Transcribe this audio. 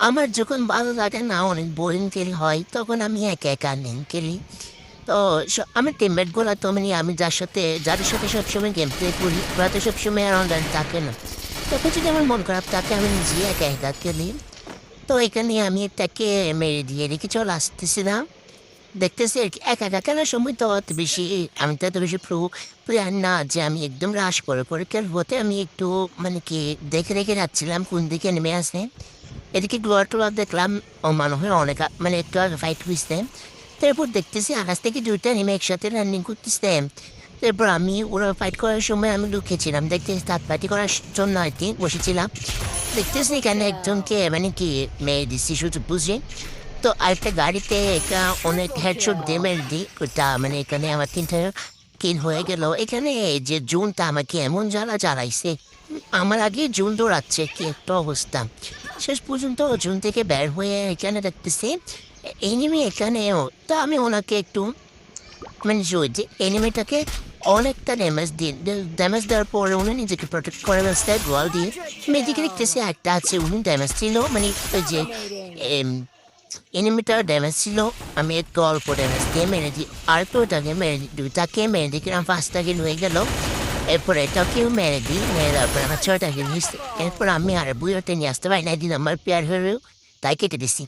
আমার যখন ভালো লাগে না অনেক বোরিং ফিল হয় তখন আমি একা একা গেম খেলি। তো আমার টিমমেটগুলো তো মানে আমি যাদের সাথে সবসময় গেম প্লে করি ওরা তো সবসময় আর অনলাইন থাকে না। তখন যদি আমার মন খারাপ থাকে আমি নিজে একা একা খেলি। তো এখানে আমি তাকে মেরে দিয়ে রেখে চলে আসতেছিলাম। দেখতেছি আর কি একা একা খেলার সময় তো অত বেশি আমি তো এত বেশি প্লেয়ার না যে আমি একদম রাশ করে খেলবোতে আমি একটু মানে কি দেখে রেখে যাচ্ছিলাম কোন দিকে নেমে আসে। এদিকে গ্লোয়ার টোয়ার দেখলাম ও মনে হয় অনেক মানে একটু আগে ফাইট হইছে। তারপর দেখতেছি আকাশ থেকে দুইটা নেমে একসাথে রানিং করতেছে। তারপর আমি ওরা ফাইট করার সময় আমি লুকিয়েছিলাম দেখতেছি থার্ড পার্টি করার জন্য আর কি বসেছিলাম। দেখতেছি এখানে একজনকে মানে কি মেয়ে দিচ্ছি শুধু বুঝে। তো আরেকটা গাড়িতে একটা অনেক হেডশট দিয়ে মেরে দিই ওটা মানে এখানে আমার তিনটা কিল হয়ে গেল। এখানে যে জুনটা আমাকে এমন জ্বালাইছে আমার আগে জুন দৌড়াচ্ছে কি একটা অবস্থা। শেষ পর্যন্ত জুন থেকে বের হয়ে এখানে দেখতেছি এনিমি এখানেও। তা আমি ওনাকে একটু মানে যে এনিমিটাকে অনেকটা ড্যামেজ দেওয়ার পরে উনি নিজেকে প্রোটেক্ট করে ব্যবস্থায় গোয়াল দিয়ে মেয়েদিকে দেখতেছি একটা আছে উনি ড্যামেজ ছিল মানে ওই যে এনিমিটার ড্যামেজ ছিল। আমি একটু অল্প ড্যামেজ দিয়ে মেরে দিই আর তো ওটাকে মেরে দিই দুটাকে মেরে দিই কিনা ফার্স্টটাকে হয়ে গেল। এরপর এটাকেও মেরে দিই মেরে দেওয়ার পর আমার ছয়টাকে এরপর আমি আর বুয়োতে নিয়ে আসতে পারি না দিন আমার পেয়ার হয়েও তাই কেটে দিছি।